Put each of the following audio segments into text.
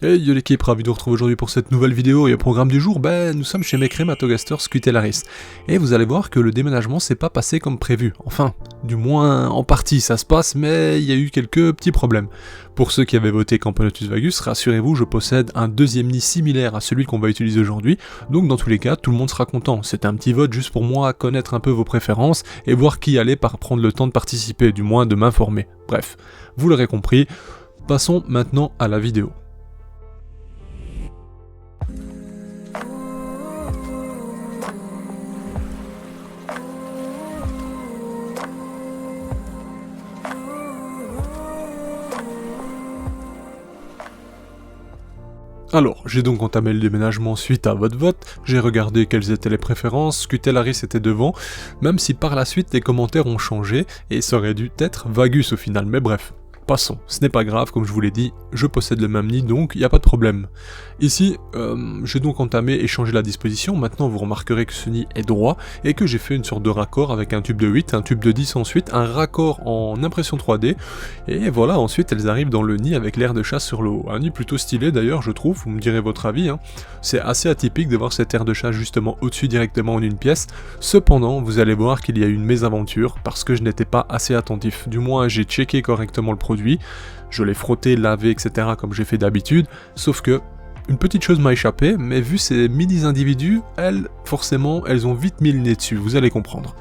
Hey yo l'équipe, ravi de vous retrouver aujourd'hui pour cette nouvelle vidéo et au programme du jour, nous sommes chez mes Crématogasters Scutellaris. Et vous allez voir que le déménagement s'est pas passé comme prévu. Enfin, du moins en partie ça se passe, mais il y a eu quelques petits problèmes. Pour ceux qui avaient voté Camponotus Vagus, rassurez-vous, je possède un deuxième nid similaire à celui qu'on va utiliser aujourd'hui, donc dans tous les cas, tout le monde sera content. C'était un petit vote juste pour moi connaître un peu vos préférences et voir qui allait prendre le temps de participer, du moins de m'informer. Bref, vous l'aurez compris, passons maintenant à la vidéo. Alors, j'ai donc entamé le déménagement suite à votre vote, j'ai regardé quelles étaient les préférences, Scutellaris était devant, même si par la suite les commentaires ont changé, et ça aurait dû être Vagus au final, mais bref. Passons, ce n'est pas grave, comme je vous l'ai dit, je possède le même nid, donc il n'y a pas de problème. Ici, j'ai donc entamé et changé la disposition, maintenant vous remarquerez que ce nid est droit, et que j'ai fait une sorte de raccord avec un tube de 8, un tube de 10 ensuite, un raccord en impression 3D, et voilà, ensuite elles arrivent dans le nid avec l'air de chasse sur le haut. Un nid plutôt stylé d'ailleurs, je trouve, vous me direz votre avis, hein. C'est assez atypique de voir cet air de chasse justement au-dessus directement en une pièce, cependant, vous allez voir qu'il y a eu une mésaventure, parce que je n'étais pas assez attentif, du moins j'ai checké correctement le produit, je l'ai frotté, lavé, etc. comme j'ai fait d'habitude, sauf que une petite chose m'a échappé, mais vu ces mini-individus, forcément, elles ont vite mis le nez dessus, vous allez comprendre.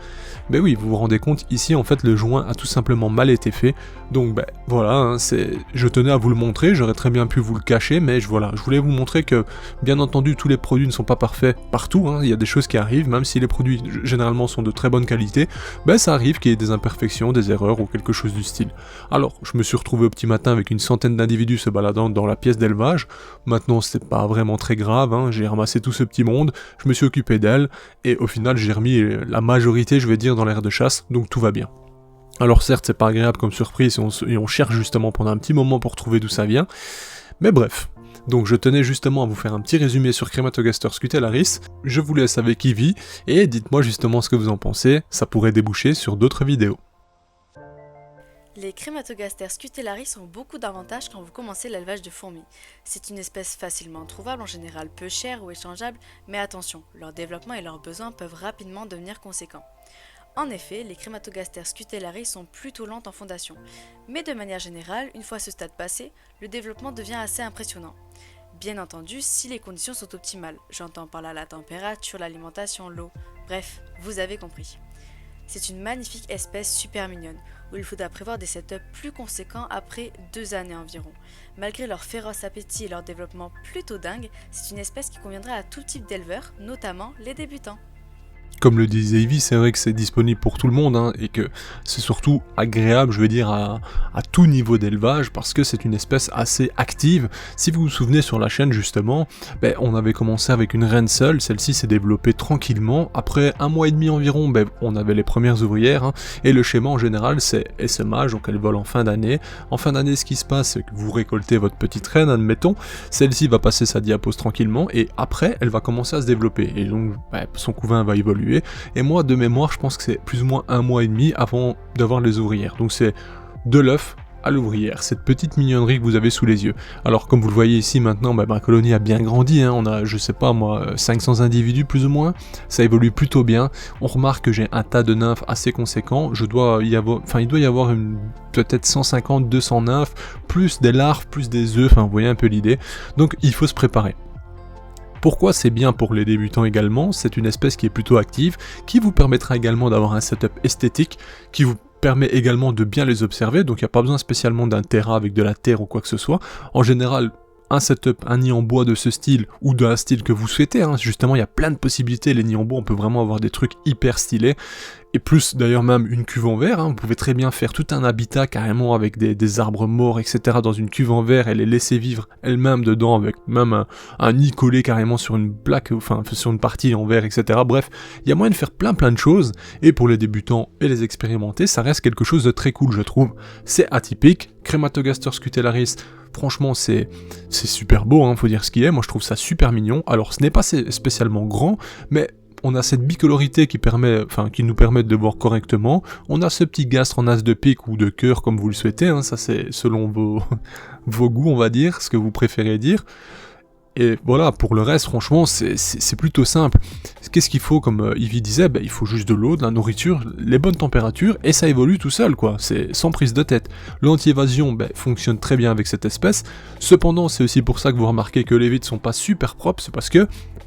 Mais oui, vous vous rendez compte, ici en fait le joint a tout simplement mal été fait, donc voilà, hein, je tenais à vous le montrer, j'aurais très bien pu vous le cacher, mais je voulais vous montrer que, bien entendu, tous les produits ne sont pas parfaits partout, hein, il y a des choses qui arrivent, même si les produits généralement sont de très bonne qualité, ça arrive qu'il y ait des imperfections, des erreurs ou quelque chose du style. Alors, je me suis retrouvé au petit matin avec une centaine d'individus se baladant dans la pièce d'élevage, maintenant c'est pas vraiment très grave, hein, j'ai ramassé tout ce petit monde, je me suis occupé d'elle, et au final j'ai remis la majorité, je vais dire, dans l'air de chasse, donc tout va bien. Alors certes, c'est pas agréable comme surprise et on cherche justement pendant un petit moment pour trouver d'où ça vient, mais bref. Donc je tenais justement à vous faire un petit résumé sur Crématogasters Scutellaris, je vous laisse avec Ivy, et dites-moi justement ce que vous en pensez, ça pourrait déboucher sur d'autres vidéos. Les Crématogasters Scutellaris ont beaucoup d'avantages quand vous commencez l'élevage de fourmis. C'est une espèce facilement trouvable, en général peu chère ou échangeable, mais attention, leur développement et leurs besoins peuvent rapidement devenir conséquents. En effet, les Crématogasters Scutellaris sont plutôt lentes en fondation, mais de manière générale, une fois ce stade passé, le développement devient assez impressionnant. Bien entendu, si les conditions sont optimales, j'entends par là la température, l'alimentation, l'eau, bref, vous avez compris. C'est une magnifique espèce super mignonne, où il faudra prévoir des setups plus conséquents après 2 années environ. Malgré leur féroce appétit et leur développement plutôt dingue, c'est une espèce qui conviendrait à tout type d'éleveurs, notamment les débutants. Comme le disait Ivy, c'est vrai que c'est disponible pour tout le monde, hein, et que c'est surtout agréable, je veux dire, à tout niveau d'élevage, parce que c'est une espèce assez active. Si vous vous souvenez sur la chaîne, justement, on avait commencé avec une reine seule, celle-ci s'est développée tranquillement. Après 1 mois et demi environ, on avait les premières ouvrières, hein, et le schéma en général, c'est essaimage, donc elles volent en fin d'année. En fin d'année, ce qui se passe, c'est que vous récoltez votre petite reine, admettons, celle-ci va passer sa diapose tranquillement, et après, elle va commencer à se développer, et donc son couvain va évoluer. Et moi, de mémoire, je pense que c'est plus ou moins 1 mois et demi avant d'avoir les ouvrières. Donc c'est de l'œuf à l'ouvrière, cette petite mignonnerie que vous avez sous les yeux. Alors comme vous le voyez ici maintenant, ma colonie a bien grandi, hein. On a, je sais pas moi, 500 individus plus ou moins, ça évolue plutôt bien. On remarque que j'ai un tas de nymphes assez conséquent, il doit y avoir peut-être 150, 200 nymphes, plus des larves, plus des œufs, vous voyez un peu l'idée. Donc il faut se préparer. Pourquoi c'est bien pour les débutants également? C'est une espèce qui est plutôt active, qui vous permettra également d'avoir un setup esthétique, qui vous permet également de bien les observer, donc il n'y a pas besoin spécialement d'un terrain avec de la terre ou quoi que ce soit. En général, un setup, un nid en bois de ce style, ou d'un style que vous souhaitez, hein. Justement il y a plein de possibilités, les nids en bois on peut vraiment avoir des trucs hyper stylés, et plus d'ailleurs même une cuve en verre, hein. Vous pouvez très bien faire tout un habitat carrément avec des arbres morts, etc. dans une cuve en verre et les laisser vivre elles-mêmes dedans, avec même un nid collé carrément sur une plaque, sur une partie en verre, etc. Bref, il y a moyen de faire plein de choses, et pour les débutants et les expérimentés, ça reste quelque chose de très cool je trouve. C'est atypique, Crématogasters Scutellaris, franchement c'est super beau, hein, faut dire ce qui est, moi je trouve ça super mignon. Alors ce n'est pas spécialement grand, mais on a cette bicolorité qui nous permet de voir correctement, on a ce petit gastre en as de pique ou de cœur comme vous le souhaitez, hein, ça c'est selon vos goûts on va dire, ce que vous préférez dire. Et voilà, pour le reste, franchement, c'est plutôt simple. Qu'est-ce qu'il faut, comme Ivy disait, il faut juste de l'eau, de la nourriture, les bonnes températures, et ça évolue tout seul, quoi. C'est sans prise de tête. L'anti-évasion fonctionne très bien avec cette espèce. Cependant, c'est aussi pour ça que vous remarquez que les vitres sont pas super propres, c'est parce que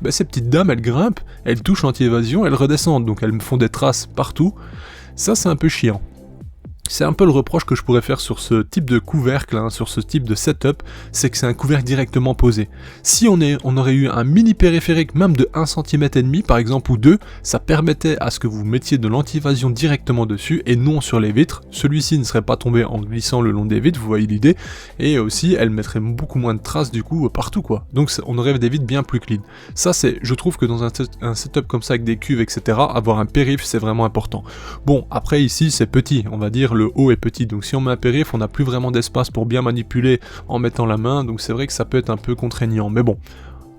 ces petites dames, elles grimpent, elles touchent l'anti-évasion, elles redescendent, donc elles me font des traces partout. Ça, c'est un peu chiant. C'est un peu le reproche que je pourrais faire sur ce type de couvercle, hein, sur ce type de setup, c'est que c'est un couvercle directement posé. Si on aurait eu un mini périphérique même de 1,5 cm par exemple ou 2, ça permettait à ce que vous mettiez de l'anti-évasion directement dessus et non sur les vitres. Celui-ci ne serait pas tombé en glissant le long des vitres, vous voyez l'idée, et aussi elle mettrait beaucoup moins de traces du coup partout quoi. Donc on aurait des vitres bien plus clean. Ça je trouve que dans un setup comme ça avec des cuves etc, avoir un périph c'est vraiment important. Bon après ici c'est petit, on va dire le haut est petit, donc si on met un périph, on n'a plus vraiment d'espace pour bien manipuler en mettant la main, donc c'est vrai que ça peut être un peu contraignant, mais bon,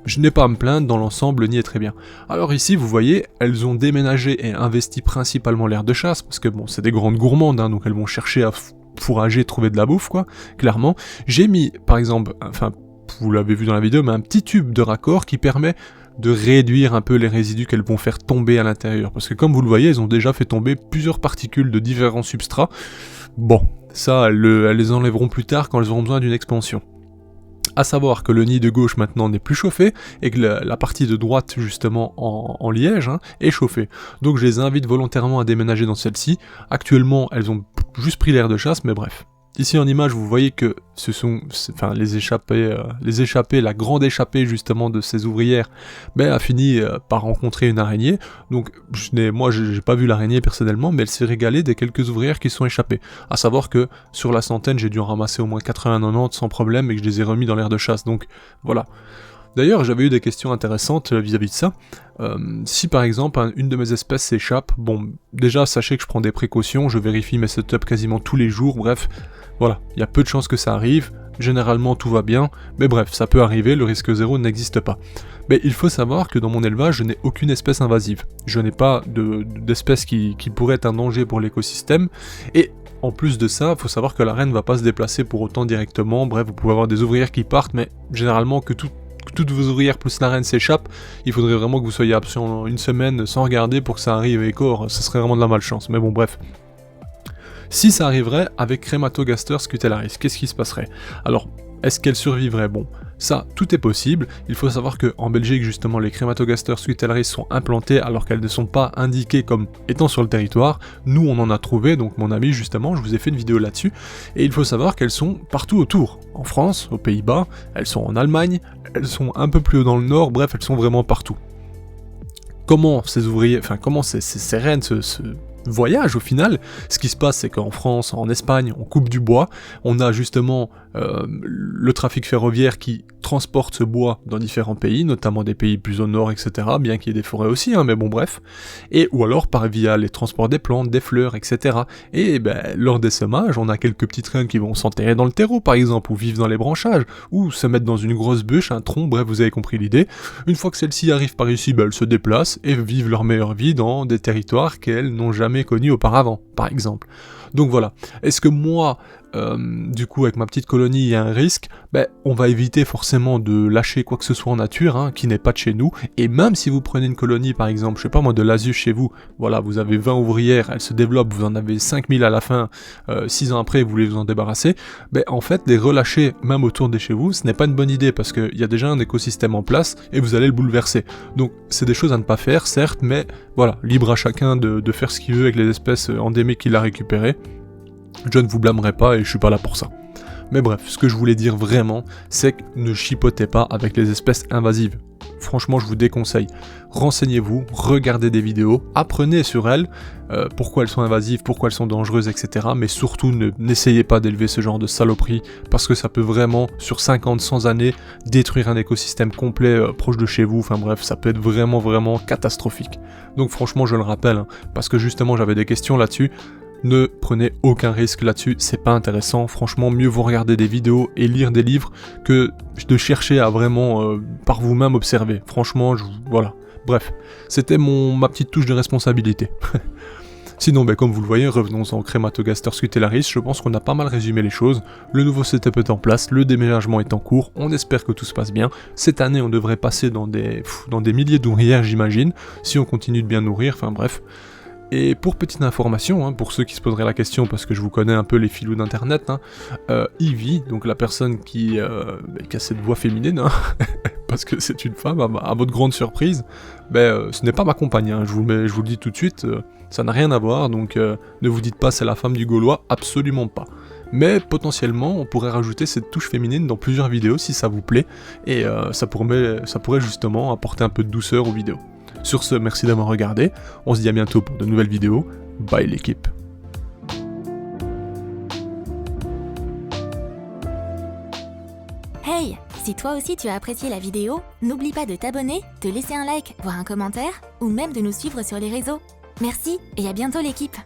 je n'ai pas à me plaindre, dans l'ensemble, le nid est très bien. Alors ici, vous voyez, elles ont déménagé et investi principalement l'aire de chasse, parce que bon, c'est des grandes gourmandes, hein, donc elles vont chercher à fourrager, trouver de la bouffe, quoi, clairement. J'ai mis, par exemple, enfin, vous l'avez vu dans la vidéo, mais un petit tube de raccord qui permet de réduire un peu les résidus qu'elles vont faire tomber à l'intérieur. Parce que comme vous le voyez, elles ont déjà fait tomber plusieurs particules de différents substrats. Bon, ça, elles les enlèveront plus tard quand elles auront besoin d'une expansion. A savoir que le nid de gauche maintenant n'est plus chauffé, et que la partie de droite justement en liège est chauffée. Donc je les invite volontairement à déménager dans celle-ci. Actuellement, elles ont juste pris l'air de chasse, mais bref. Ici en image, vous voyez que ce sont, les échappées, la grande échappée justement de ces ouvrières, a fini par rencontrer une araignée. Donc moi, j'ai pas vu l'araignée personnellement, mais elle s'est régalée des quelques ouvrières qui sont échappées. À savoir que sur la centaine, j'ai dû en ramasser au moins 80-90 sans problème et que je les ai remis dans l'air de chasse. Donc voilà. D'ailleurs, j'avais eu des questions intéressantes vis-à-vis de ça. Si par exemple une de mes espèces s'échappe, bon, déjà sachez que je prends des précautions, je vérifie mes setups quasiment tous les jours, bref, voilà, il y a peu de chances que ça arrive, généralement tout va bien, mais bref, ça peut arriver, le risque zéro n'existe pas. Mais il faut savoir que dans mon élevage, je n'ai aucune espèce invasive, je n'ai pas d'espèce qui pourrait être un danger pour l'écosystème, et en plus de ça, il faut savoir que la reine ne va pas se déplacer pour autant directement, bref, vous pouvez avoir des ouvrières qui partent, mais généralement que toutes vos ouvrières plus la reine s'échappent, il faudrait vraiment que vous soyez absent une semaine sans regarder pour que ça arrive et corps, ce serait vraiment de la malchance, mais bon bref. Si ça arriverait avec Crematogaster scutellaris, qu'est-ce qui se passerait? Alors, est-ce qu'elle survivrait? Bon, ça, tout est possible. Il faut savoir qu'en Belgique, justement, les Crematogaster scutellaris sont implantés alors qu'elles ne sont pas indiquées comme étant sur le territoire. Nous, on en a trouvé, donc mon ami, justement, je vous ai fait une vidéo là-dessus. Et il faut savoir qu'elles sont partout autour. En France, aux Pays-Bas, elles sont en Allemagne, elles sont un peu plus haut dans le nord, bref, elles sont vraiment partout. Comment ces ouvriers, comment ces reines se voyage au final, ce qui se passe c'est qu'en France, en Espagne, on coupe du bois, on a justement le trafic ferroviaire qui transporte ce bois dans différents pays, notamment des pays plus au nord, etc., bien qu'il y ait des forêts aussi, mais bon bref, et ou alors via les transports des plantes, des fleurs, etc. Et lors des semages, on a quelques petites reines qui vont s'enterrer dans le terreau par exemple, ou vivre dans les branchages, ou se mettre dans une grosse bûche, un tronc, bref vous avez compris l'idée. Une fois que celles-ci arrivent par ici, elles se déplacent et vivent leur meilleure vie dans des territoires qu'elles n'ont jamais connus auparavant, par exemple. Donc voilà, est-ce que moi, du coup avec ma petite colonie il y a un risque? On va éviter forcément de lâcher quoi que ce soit en nature, qui n'est pas de chez nous, et même si vous prenez une colonie par exemple, je sais pas moi, de l'Asus chez vous, voilà, vous avez 20 ouvrières, elles se développent, vous en avez 5000 à la fin, 6 ans après vous voulez vous en débarrasser, en fait les relâcher même autour de chez vous, ce n'est pas une bonne idée, parce qu'il y a déjà un écosystème en place, et vous allez le bouleverser. Donc c'est des choses à ne pas faire, certes, mais voilà, libre à chacun de faire ce qu'il veut avec les espèces endémiques qu'il a récupérées. Je ne vous blâmerai pas et je suis pas là pour ça. Mais bref, ce que je voulais dire vraiment, c'est que ne chipotez pas avec les espèces invasives. Franchement, je vous déconseille. Renseignez-vous, regardez des vidéos, apprenez sur elles, pourquoi elles sont invasives, pourquoi elles sont dangereuses, etc. Mais surtout, n'essayez pas d'élever ce genre de saloperie, parce que ça peut vraiment, sur 50, 100 années, détruire un écosystème complet proche de chez vous. Enfin bref, ça peut être vraiment, vraiment catastrophique. Donc franchement, je le rappelle, parce que justement, j'avais des questions là-dessus. Ne prenez aucun risque là-dessus, c'est pas intéressant, franchement mieux vous regarder des vidéos et lire des livres que de chercher à vraiment par vous-même observer, franchement voilà, Bref, c'était ma petite touche de responsabilité. Sinon, comme vous le voyez, revenons en Crématogaster scutellaris, je pense qu'on a pas mal résumé les choses. Le nouveau setup est en place, le déménagement est en cours, on espère que tout se passe bien. Cette année, on devrait passer dans des milliers d'ouvrières, j'imagine, si on continue de bien nourrir, enfin bref. Et pour petite information, pour ceux qui se poseraient la question, parce que je vous connais un peu les filous d'internet, Ivy, donc la personne qui a cette voix féminine, parce que c'est une femme, à votre grande surprise, ce n'est pas ma compagne, je vous le dis tout de suite, ça n'a rien à voir, donc ne vous dites pas c'est la femme du Gaulois, absolument pas. Mais potentiellement, on pourrait rajouter cette touche féminine dans plusieurs vidéos si ça vous plaît, et ça pourrait justement apporter un peu de douceur aux vidéos. Sur ce, merci d'avoir regardé, on se dit à bientôt pour de nouvelles vidéos, bye l'équipe. Hey, si toi aussi tu as apprécié la vidéo, n'oublie pas de t'abonner, de laisser un like, voire un commentaire, ou même de nous suivre sur les réseaux. Merci et à bientôt l'équipe.